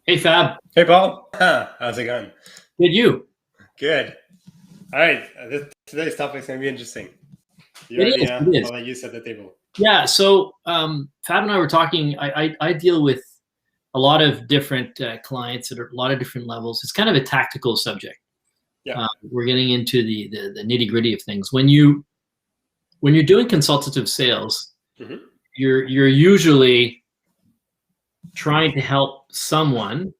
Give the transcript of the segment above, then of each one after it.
Hey Fab, Hey, Paul. How's it going? good you. Good. All right. Today's topic is going to be interesting. You It already, is. It is. I'll let you set the table. Yeah. So Fab and I were talking. I deal with a lot of different clients at a lot of different levels. It's kind of a tactical subject. Yeah. We're getting into the nitty gritty of things. When you're doing consultative sales, hmm you're usually trying to help someone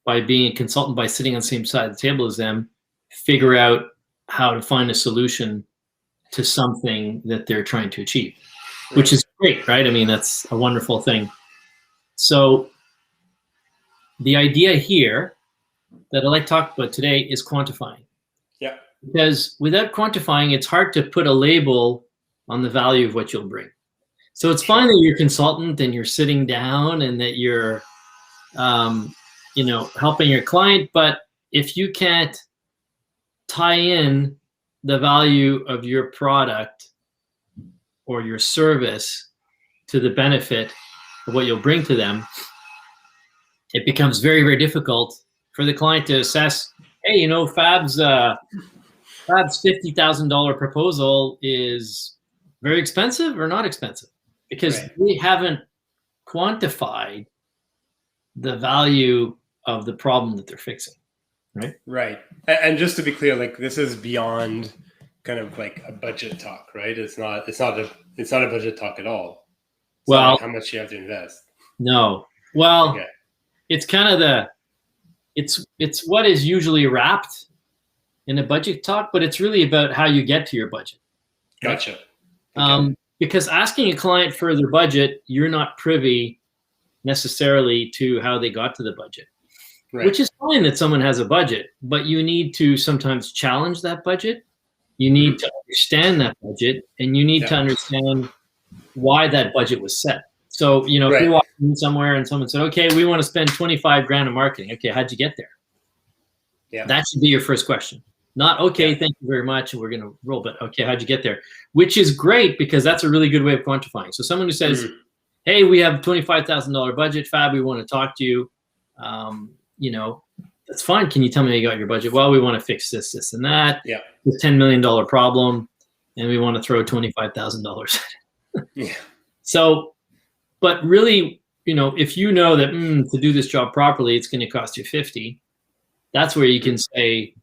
by being a consultant, by sitting on the same side of the table as them, figure out how to find a solution to something that they're trying to achieve, which Right. is great, right? I mean, that's a wonderful thing. So the idea here that I like to talk about today is quantifying. Yeah. Because without quantifying, it's hard to put a label on the value of what you'll bring. So it's fine Sure. that you're a consultant and you're sitting down and that you're, helping your client, but if you can't tie in the value of your product or your service to the benefit of what you'll bring to them, it becomes very, very difficult for the client to assess, hey, Fab's $50,000 proposal is very expensive or not expensive, because Right. we haven't quantified the value of the problem that they're fixing, right? Right. And just to be clear, like this is beyond kind of like a budget talk, right? It's not a budget talk at all. It's not Well, like how much you have to invest. no. Well, Okay. it's kind of it's what is usually wrapped in a budget talk, but it's really about how you get to your budget, right? Gotcha. Okay. Because asking a client for their budget, you're not privy necessarily to how they got to the budget, Right. which is fine that someone has a budget, but you need to sometimes challenge that budget. You need hmm to understand that budget, and you need Yeah. to understand why that budget was set. So, if Right. you're walking in somewhere and someone said, okay, we want to spend 25 grand on marketing. Okay, how'd you get there? Yeah. That should be your first question. Not, okay, Yeah. thank you very much, and we're going to roll, but okay, how'd you get there? Which is great because that's a really good way of quantifying. So someone who says, Mhm. hey, we have $25,000 budget, Fab, we want to talk to you. Um, you know, that's fine. Can you tell me how you got your budget? Well, we want to fix this, this, and that. Yeah. This $10 million problem, and we want to throw $25,000. Yeah. So, but really, if you know that to do this job properly, it's going to cost you 50, that's where you can say,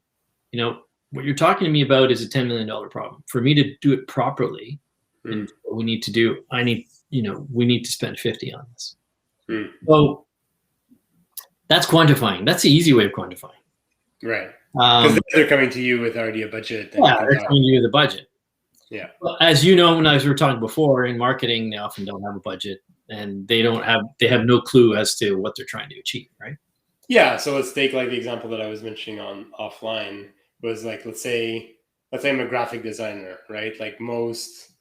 what you're talking to me about is a $10 million problem. For me to do it properly, Mm. and what we need to do, we need to spend 50 on this. Mm. So that's quantifying. That's the easy way of quantifying. Right. Because they're coming to you with already a budget. And Yeah, they're coming to you with a budget. Yeah. Well, as you know, as we were talking before, in marketing, they often don't have a budget, and they have no clue as to what they're trying to achieve, right? Yeah. So let's take like the example that I was mentioning on offline was like, let's say I'm a graphic designer, right? Like most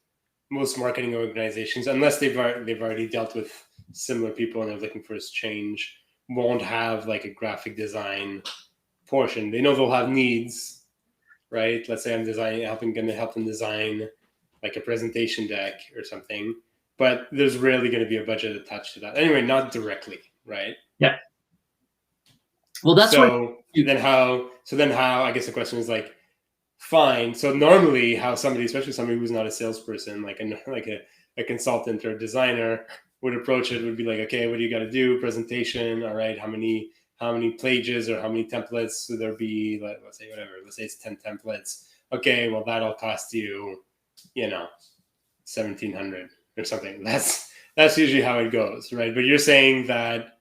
marketing organizations, unless they've already dealt with similar people and they're looking for this change, won't have like a graphic design portion. They know they'll have needs, right? Let's say I'm going to help them design like a presentation deck or something, but there's rarely going to be a budget attached to that. Anyway, not directly, right? Yeah. Well, that's then how? I guess the question is like, fine. So normally, how somebody, especially somebody who's not a salesperson, like a consultant or a designer, would approach it would be like, okay, what do you got to do? Presentation, all right. How many pages or how many templates would there be? Let's say whatever. Let's say it's 10 templates. Okay, well that'll cost you, $1,700 or something. That's usually how it goes, right? But you're saying that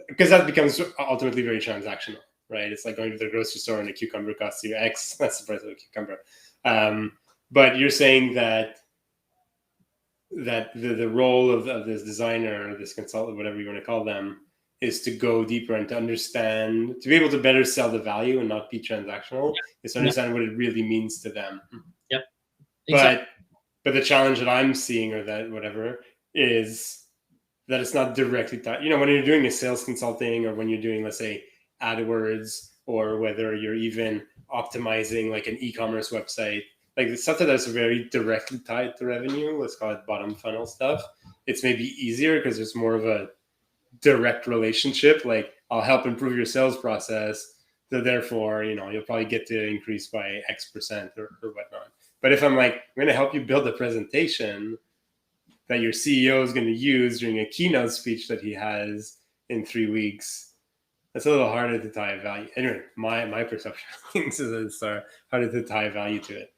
because that becomes ultimately very transactional, right? It's like going to the grocery store and a cucumber costs you X. That's the price of a cucumber. But you're saying that the role of this designer, this consultant, whatever you want to call them, is to go deeper and to understand, to be able to better sell the value and not be transactional, is to understand what it really means to them. Yep. Exactly. But the challenge that I'm seeing, or that whatever, is that it's not directly tied. When you're doing a sales consulting, or when you're doing, let's say, AdWords, or whether you're even optimizing like an e-commerce website, like the stuff that's very directly tied to revenue, let's call it bottom funnel stuff, it's maybe easier because there's more of a direct relationship. Like, I'll help improve your sales process, so therefore, you'll probably get to increase by X% or whatnot. But if I'm like, I'm going to help you build a presentation that your CEO is going to use during a keynote speech that he has in 3 weeks, that's a little harder to tie a value. Anyway, my perception of things is it's harder to tie a value to it.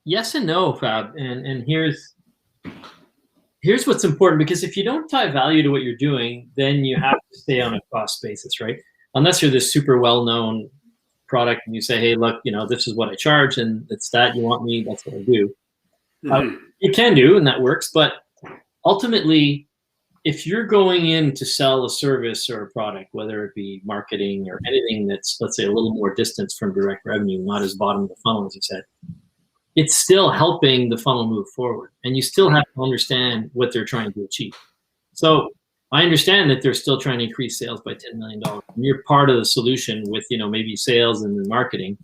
Yes and no, Fab. And here's what's important, because if you don't tie value to what you're doing, then you have to stay on a cost basis, right? Unless you're this super well-known product and you say, hey, look, this is what I charge, and it's that you want me, that's what I do. You can do, and that works. But ultimately, if you're going in to sell a service or a product, whether it be marketing or anything that's, let's say, a little more distance from direct revenue, not as bottom of the funnel, as you said, it's still helping the funnel move forward. And you still have to understand what they're trying to achieve. So I understand that they're still trying to increase sales by $10 million. And you're part of the solution with, maybe sales and the marketing,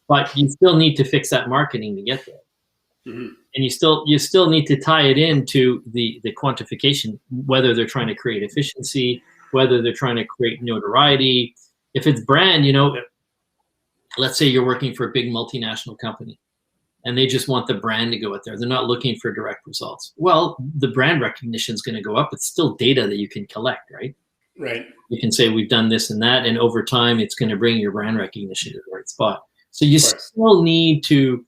but you still need to fix that marketing to get there. And you still need to tie it into the quantification, whether they're trying to create efficiency, whether they're trying to create notoriety. If it's brand, let's say you're working for a big multinational company and they just want the brand to go out there. They're not looking for direct results. Well, the brand recognition is going to go up. It's still data that you can collect, right? Right. You can say we've done this and that, and over time it's going to bring your brand recognition to the right spot. So you still need to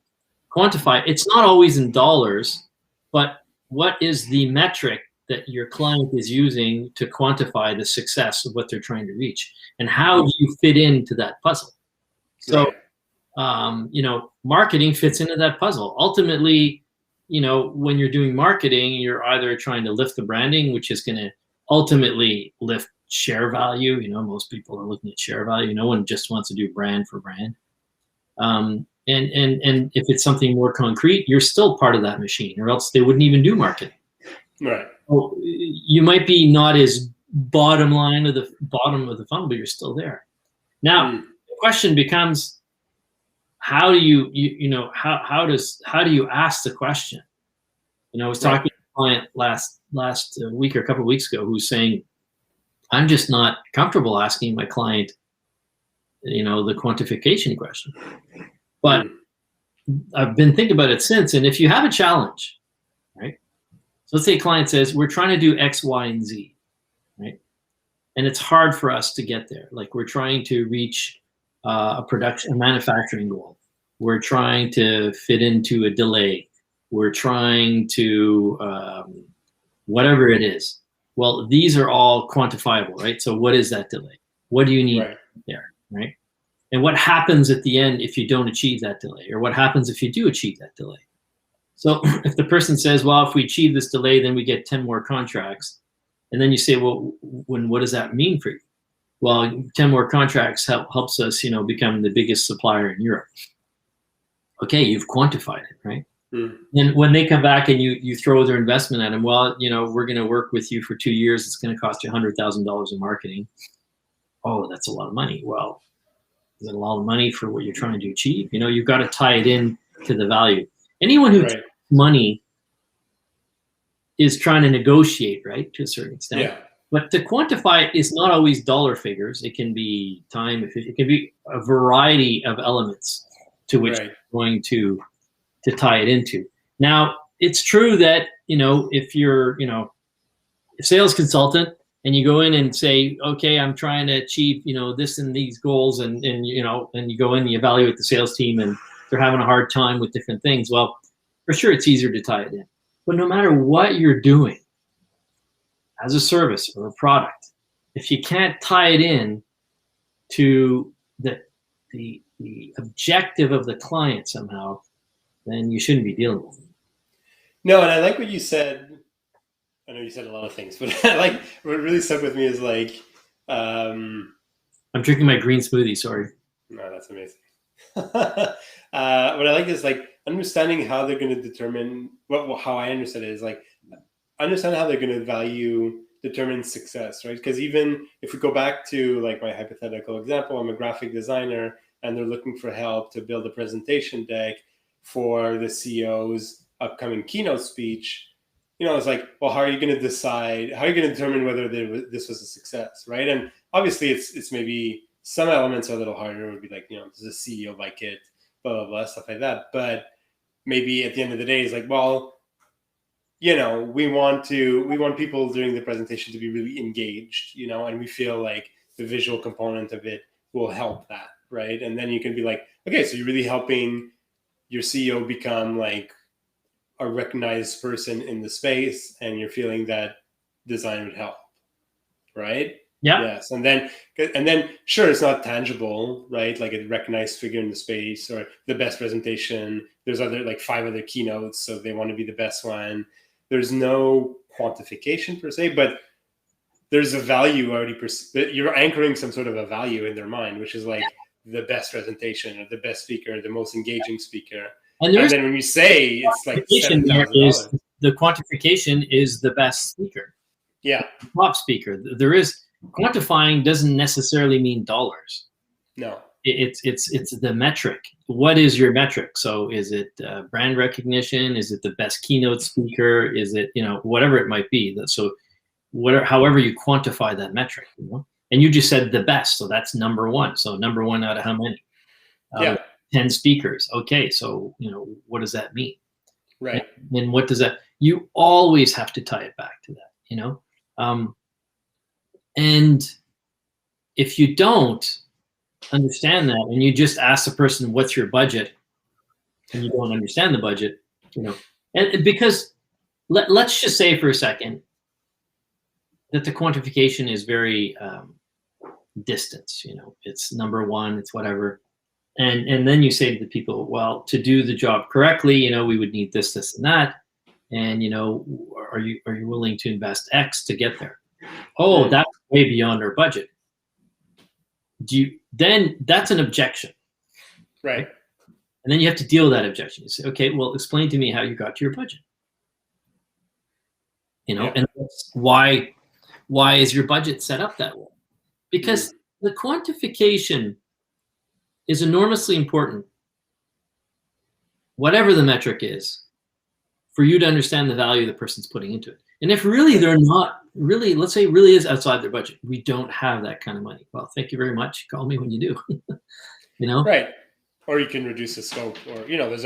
quantify. It's not always in dollars, but what is the metric that your client is using to quantify the success of what they're trying to reach, and how do you fit into that puzzle? So, marketing fits into that puzzle. Ultimately, when you're doing marketing, you're either trying to lift the branding, which is going to ultimately lift share value. Most people are looking at share value. No one just wants to do brand for brand. And if it's something more concrete, you're still part of that machine, or else they wouldn't even do marketing. Right. So you might be not as bottom line of the bottom of the funnel, but you're still there. Now, the question becomes, how do you how do you ask the question? I was talking to a client last week or a couple of weeks ago who's saying, I'm just not comfortable asking my client, the quantification question. But I've been thinking about it since. And if you have a challenge, right? So let's say a client says, we're trying to do X, Y, and Z, right? And it's hard for us to get there. Like, we're trying to reach a manufacturing goal. We're trying to fit into a delay. We're trying to, whatever it is. Well, these are all quantifiable, right? So what is that delay? What do you need there, right? And what happens at the end if you don't achieve that delay? Or what happens if you do achieve that delay? So if the person says, well, if we achieve this delay, then we get 10 more contracts. And then you say, well, what does that mean for you? Well, 10 more contracts helps us, become the biggest supplier in Europe. Okay, you've quantified it, right? And when they come back and you throw their investment at them, well, we're going to work with you for 2 years. It's going to cost you $100,000 in marketing. Oh, that's a lot of money. Well, is it a lot of money for what you're trying to achieve? You've got to tie it in to the value. Anyone who takes money is trying to negotiate, right, to a certain extent. Yeah. But to quantify it is not always dollar figures. It can be time. It can be a variety of elements to which you're going to tie it into. Now, it's true that, if you're, a sales consultant, and you go in and say, okay, I'm trying to achieve, this and these goals, and you go in and you evaluate the sales team and they're having a hard time with different things. Well, for sure, it's easier to tie it in. But no matter what you're doing as a service or a product, if you can't tie it in to the objective of the client somehow, then you shouldn't be dealing with it. No, and I like what you said. I know you said a lot of things, but what really stuck with me is I'm drinking my green smoothie. Sorry. No, that's amazing. What I like is understanding how they're going to determine how I understand it is understand how they're going to determine success, right? Because even if we go back to my hypothetical example, I'm a graphic designer and they're looking for help to build a presentation deck for the CEO's upcoming keynote speech. it's like, well, how are you going to decide? How are you going to determine whether this was a success, right? And obviously, it's maybe some elements are a little harder. It would be like, does the CEO like it, blah blah blah, stuff like that. But maybe at the end of the day, it's like, well, we want people during the presentation to be really engaged, and we feel like the visual component of it will help that, right? And then you can be like, okay, so you're really helping your CEO become like a recognized person in the space, and you're feeling that design would help, right? Yeah. Yes. And then sure, it's not tangible, right? Like a recognized figure in the space or the best presentation. There's like 5 other keynotes, so they want to be the best one. There's no quantification per se, but there's a value already. You're anchoring some sort of a value in their mind, which is like the best presentation or the best speaker, the most engaging speaker. And then when you say it's like $7,000, the quantification is the best speaker. Yeah, top speaker. There is quantifying doesn't necessarily mean dollars. No, it's the metric. What is your metric? So is it brand recognition? Is it the best keynote speaker? Is it whatever it might be? So however you quantify that metric, And you just said the best, so that's number 1. So number 1 out of how many? 10 speakers. Okay, so what does that mean? Right. And what does that? You always have to tie it back to that, and if you don't understand that, and you just ask the person, "What's your budget?" and you don't understand the budget, and because let's just say for a second that the quantification is very distance. It's number 1. It's whatever. And then you say to the people, well, to do the job correctly, we would need this, this, and that. And, are you willing to invest X to get there? Oh, that's way beyond our budget. Then that's an objection. Right. And then you have to deal with that objection. You say, okay, well, explain to me how you got to your budget. And why is your budget set up that way? Because the quantification is enormously important, whatever the metric is, for you to understand the value the person's putting into it. And if really they're not really, let's say really is outside their budget, we don't have that kind of money. Well, thank you very much. Call me when you do. Right. Or you can reduce the scope, or there's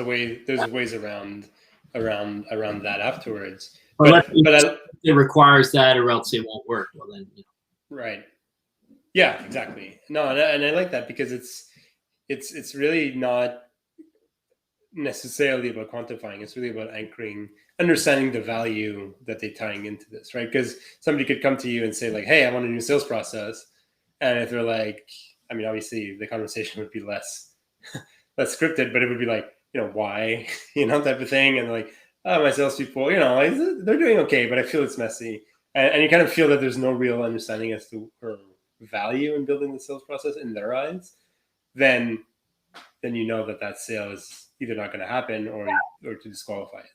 ways around that afterwards. But it requires that, or else it won't work. Well, then. Right. Yeah, exactly. No, and I like that because it's really not necessarily about quantifying. It's really about understanding the value that they're tying into this, right? Because somebody could come to you and say like, hey, I want a new sales process. And if they're like, I mean, obviously the conversation would be less scripted, but it would be like, why, type of thing. And like, oh, my salespeople, they're doing okay, but I feel it's messy. And you kind of feel that there's no real understanding as to her value in building the sales process in their eyes. Then that sale is either not going to happen or to disqualify it.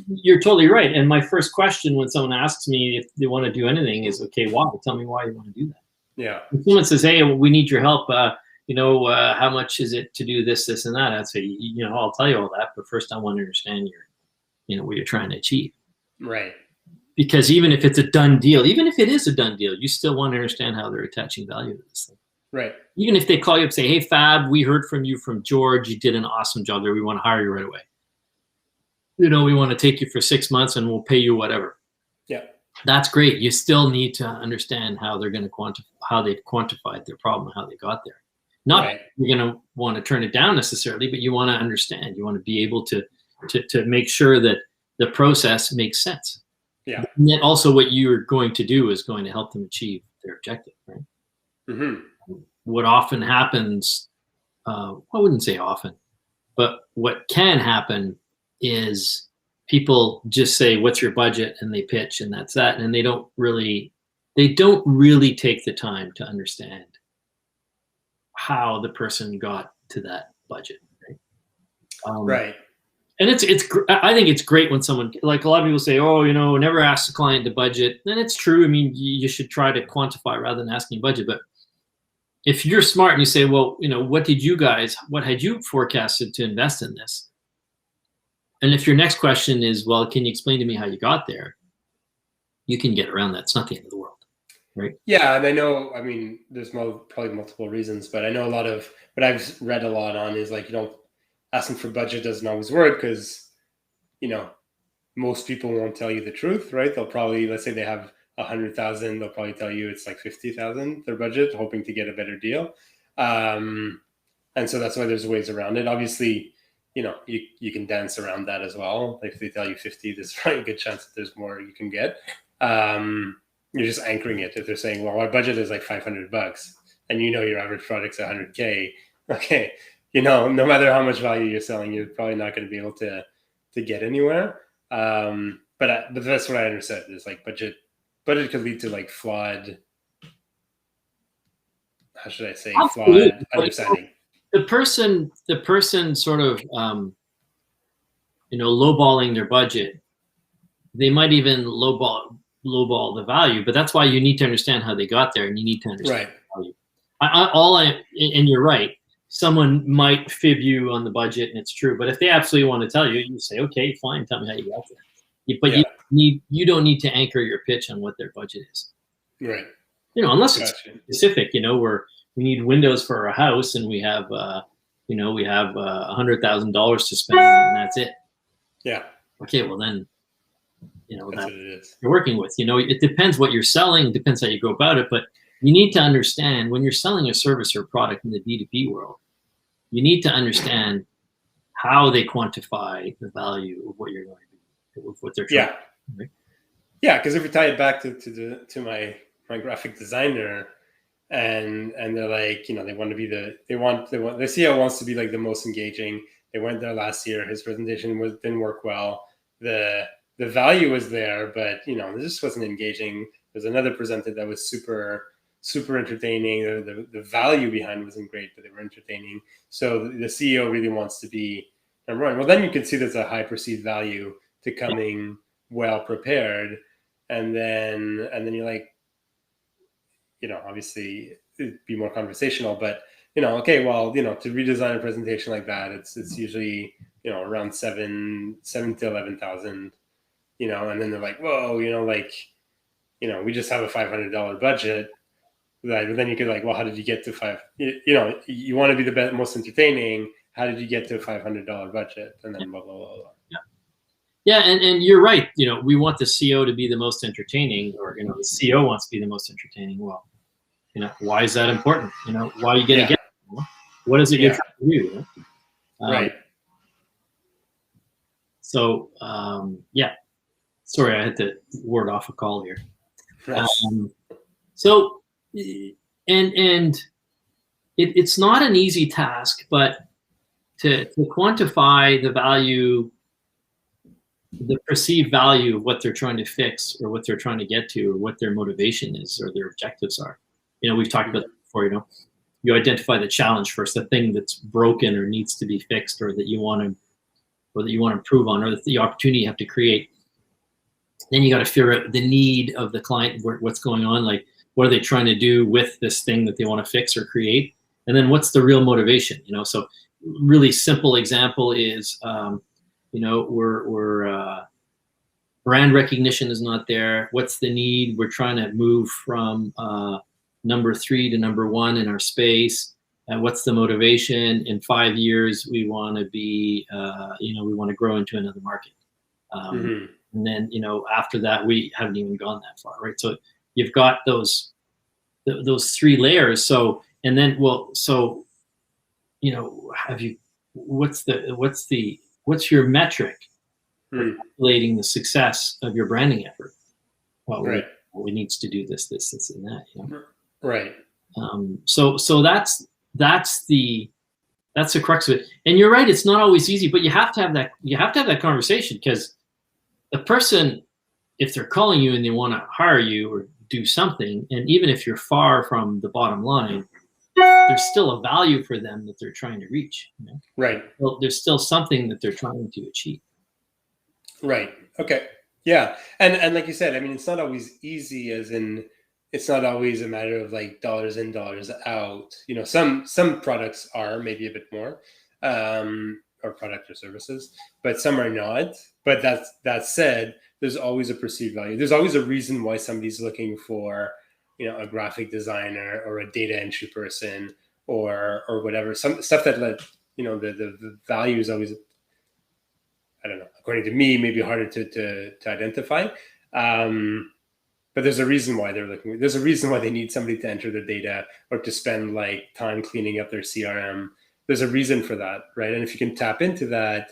You're totally right. And my first question when someone asks me if they want to do anything is, okay, why? Tell me why you want to do that. Yeah. If someone says, hey, we need your help, how much is it to do this, this, and that? I'd say, I'll tell you all that, but first I want to understand what you're trying to achieve. Right. Because even if it's a done deal, even if it is a done deal, you still want to understand how they're attaching value to this thing. Right. Even if they call you up and say, hey, Fab, we heard from you from George. You did an awesome job there. We want to hire you right away. We want to take you for 6 months and we'll pay you whatever. Yeah. That's great. You still need to understand how they're going to how they've quantified their problem, how they got there. Not right. You're going to want to turn it down necessarily, but you want to understand. You want to be able to make sure that the process makes sense. Yeah. And then also what you're going to do is going to help them achieve their objective, right? Mm-hmm. What often happens, I wouldn't say often, but what can happen is people just say, what's your budget? And they pitch and that's that. And they don't really take the time to understand how the person got to that budget. Right. Right. And I think it's great when someone, like a lot of people say, oh, never ask the client to budget. And it's true. I mean, you should try to quantify rather than asking budget. But if you're smart and you say, well, what had you forecasted to invest in this? And if your next question is, well, can you explain to me how you got there? You can get around that. It's not the end of the world, right? Yeah, and I know, I mean, there's probably multiple reasons, but I know a lot of what I've read a lot on is like, asking for budget doesn't always work because, most people won't tell you the truth, right? They'll probably, let's say they have 100,000, they'll probably tell you it's like 50,000 their budget, hoping to get a better deal. And so that's why there's ways around it. Obviously, you can dance around that as well. Like if they tell you 50, there's probably a good chance that there's more you can get. You're just anchoring it. If they're saying, well, our budget is like $500 and your average product's 100K, okay, no matter how much value you're selling, you're probably not going to be able to get anywhere. But that's what I understood is like budget could lead to like flawed, how should I say, Absolutely. flawed understanding. The person sort of, lowballing their budget, they might even lowball the value, but that's why you need to understand how they got there, and you need to understand the value. And you're right. Someone might fib you on the budget, and it's true. But if they absolutely want to tell you, you say, okay, fine, tell me how you got there. But you don't need to anchor your pitch on what their budget is. Right. Unless it's specific, where we need windows for our house and we have, we have $100,000 to spend and that's it. Yeah. Okay, well then, that's what it is. You're working with. It depends what you're selling. It depends how you go about it. But you need to understand when you're selling a service or a product in the B2B world, you need to understand how they quantify the value of what you're going to do, with what they're trying. Right? Yeah, because if we tie it back to my graphic designer, and they're like, they want to be the CEO wants to be like the most engaging. They went there last year. His presentation didn't work well. The value was there, but it just wasn't engaging. There's another presenter that was super entertaining. The value behind wasn't great, but they were entertaining. So the CEO really wants to be number one. Well, then you can see there's a high perceived value to coming well prepared, and then you're like, obviously it'd be more conversational, but okay, well, to redesign a presentation like that, it's usually around 7 to 11,000, and then they're like, whoa, we just have a $500 budget. But then you could like, well, how did you get to you want to be the most entertaining. How did you get to a $500 budget? And then blah, blah, blah, blah. Yeah, and you're right. We want the CEO to be the most entertaining, or the CEO wants to be the most entertaining. Well, why is that important? Why are you going to get? What is it you're trying to do? Right. So sorry, I had to ward off a call here. So, and it's not an easy task, but to quantify the value, the perceived value of what they're trying to fix or what they're trying to get to or what their motivation is or their objectives are. We've talked about that before, you identify the challenge first, the thing that's broken or needs to be fixed or that you want to improve on, or the opportunity you have to create. Then you got to figure out the need of the client, what's going on, like what are they trying to do with this thing that they want to fix or create? And then what's the real motivation? So really simple example is, we're brand recognition is not there. What's the need? We're trying to move from number 3 to number 1 in our space. What's the motivation? In 5 years, we want to be, we want to grow into another market. And then, after that, we haven't even gone that far, right? So you've got those 3 layers. So, and then, what's your metric for calculating the success of your branding effort? Well, we needs to do this, and that, Right. So that's the crux of it. And you're right, it's not always easy, but you have to have that conversation, because the person, if they're calling you and they want to hire you or do something, and even if you're far from the bottom line, there's still a value for them that they're trying to reach. Right. Well, there's still something that they're trying to achieve. Right. Okay. Yeah. And like you said, I mean, it's not always easy, as in it's not always a matter of like dollars in, dollars out. Some products are maybe a bit more, or product or services, but some are not. But that said, there's always a perceived value. There's always a reason why somebody's looking for, a graphic designer or a data entry person or whatever. Some stuff that the value is always, I don't know, according to me, maybe harder to identify. But there's a reason why they're looking. There's a reason why they need somebody to enter the data or to spend like time cleaning up their CRM. There's a reason for that, right? And if you can tap into that,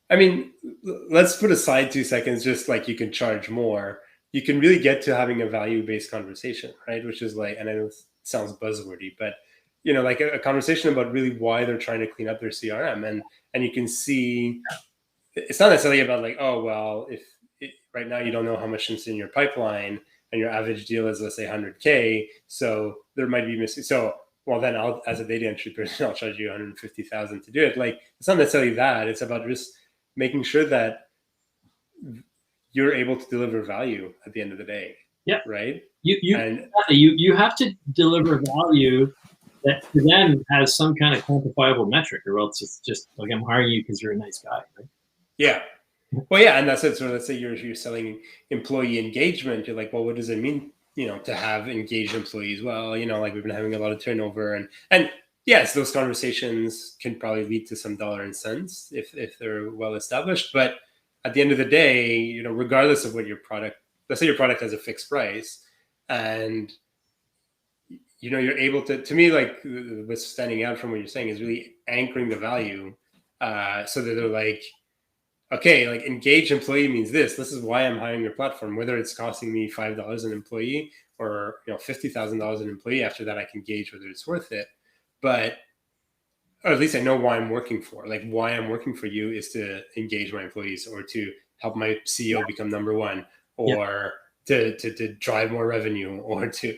I mean, let's put aside 2 seconds, just like you can charge more. You can really get to having a value-based conversation, right? Which is like, and I know it sounds buzzwordy, but like a conversation about really why they're trying to clean up their CRM, and you can see it's not necessarily about like, oh well, if right now you don't know how much is in your pipeline and your average deal is, let's say, 100K, so there might be missing. So well, then I'll, as a data entry person, I'll charge you 150,000 to do it. Like, it's not necessarily that. It's about just making sure that you're able to deliver value at the end of the day. Yeah. Right. You have to deliver value that to them has some kind of quantifiable metric, or else it's just like, I'm hiring you because you're a nice guy, right? Yeah. Well, yeah, and that's it. So let's say you're selling employee engagement. You're like, well, what does it mean, to have engaged employees? Well, like we've been having a lot of turnover, and yes, those conversations can probably lead to some dollar and cents if they're well established. But at the end of the day, regardless of what your product, let's say your product has a fixed price, and you're able to me, like what's standing out from what you're saying is really anchoring the value, so that they're like, okay, like engaged employee means this. This is why I'm hiring your platform, whether it's costing me $5 an employee or $50,000 an employee. After that, I can gauge whether it's worth it. But or at least I know why I'm working for. Like, why I'm working for you is to engage my employees, or to help my CEO become number one, or to drive more revenue, or to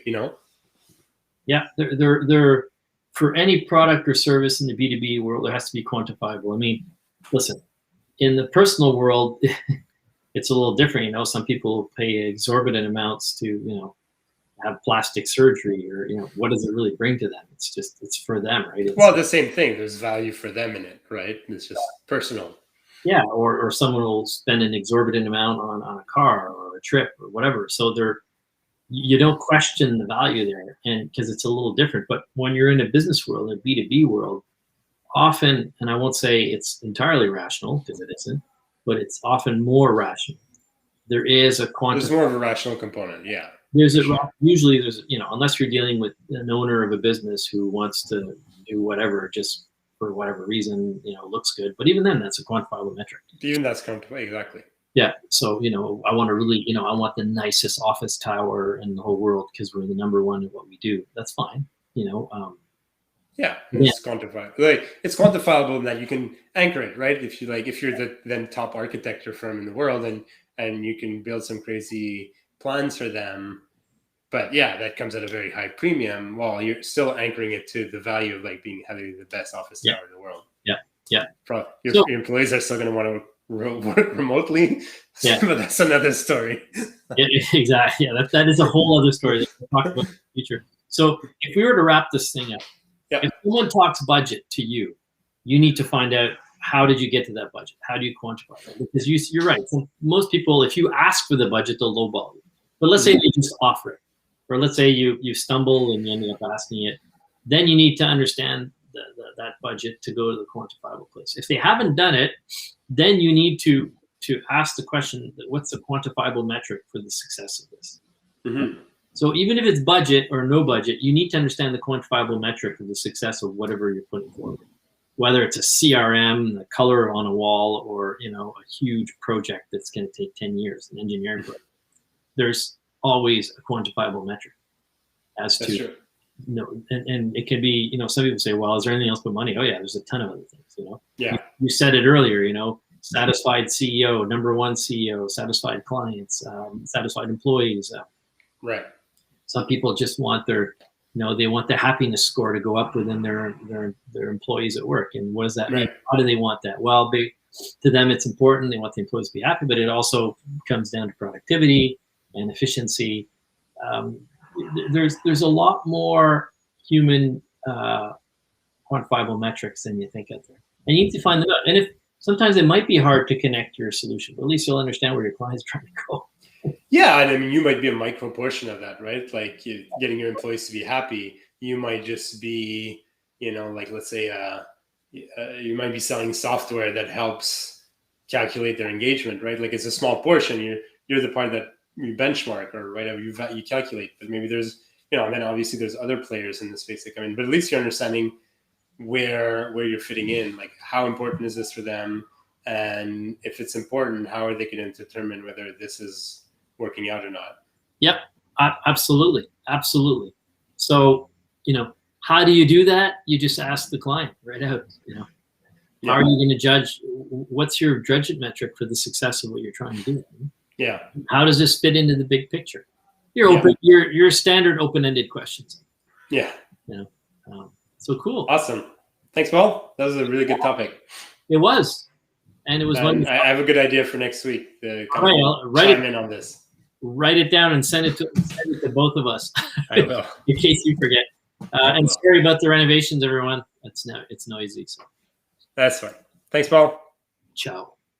Yeah, they're for any product or service in the B2B world, it has to be quantifiable. I mean, listen. In the personal world, it's a little different. Some people pay exorbitant amounts to, have plastic surgery, or, what does it really bring to them? It's for them, right? Well, the same thing. There's value for them in it, right? It's just personal. Yeah, or someone will spend an exorbitant amount on a car or a trip or whatever. So you don't question the value there, and because it's a little different. But when you're in a business world, a B2B world, often, and I won't say it's entirely rational because it isn't, but it's often more rational. There is a There's more of a rational component, yeah. Usually there's, unless you're dealing with an owner of a business who wants to do whatever just for whatever reason, looks good. But even then, that's a quantifiable metric. Even that's quantifiable, exactly. Yeah. So, I want to really, I want the nicest office tower in the whole world because we're the number one in what we do. That's fine. Yeah, it's quantifiable. Like, it's quantifiable in that you can anchor it, right? If you're the then top architecture firm in the world, and you can build some crazy plans for them, but yeah, that comes at a very high premium, while you're still anchoring it to the value of like having the best office tower in the world. Yeah. Your employees are still going to want to work remotely, but that's another story. Exactly. Yeah, that is a whole other story that we'll talk about in the future. So if we were to wrap this thing up. If someone talks budget to you, you need to find out, how did you get to that budget? How do you quantify it? Because you're right. So most people, if you ask for the budget, they'll lowball you. But let's say they just offer it, or let's say you stumble and you ended up asking it. Then you need to understand that budget to go to the quantifiable place. If they haven't done it, then you need to ask the question, what's the quantifiable metric for the success of this? Mm-hmm. So even if it's budget or no budget, you need to understand the quantifiable metric of the success of whatever you're putting forward. Whether it's a CRM, the color on a wall, or a huge project that's going to take 10 years, an engineering project, there's always a quantifiable metric as That's to true. And it can be, some people say, well, is there anything else but money? Oh yeah, there's a ton of other things. Yeah. You said it earlier. Satisfied CEO, number one CEO, satisfied clients, satisfied employees. Right. Some people just want their, they want the happiness score to go up within their employees at work. And what does that mean? How do they want that? Well, to them, it's important. They want the employees to be happy, but it also comes down to productivity and efficiency. There's a lot more human quantifiable metrics than you think out there. And you need to find them out. And if sometimes it might be hard to connect your solution, but at least you'll understand where your client's trying to go. Yeah, and I mean, you might be a micro portion of that, right? Like getting your employees to be happy. You might just be, like let's say, you might be selling software that helps calculate their engagement, right? Like it's a small portion. You're the part that you benchmark or whatever you calculate. But maybe there's, and then obviously there's other players in the space that come in. But at least you're understanding where you're fitting in. Like how important is this for them, and if it's important, how are they going to determine whether this is working out or not? Yep, absolutely. So, how do you do that? You just ask the client right out, how are you going to judge? What's your judgment metric for the success of what you're trying to do? Yeah. How does this fit into the big picture? Your standard open-ended questions. Yeah. So cool. Awesome. Thanks, Paul. That was a really good topic. It was. And it was I have a good idea for next week to chime in on this. Write it down and send it to both of us. I will. In case you forget. And sorry about the renovations, everyone. It's noisy. So. That's fine. Thanks, Paul. Ciao.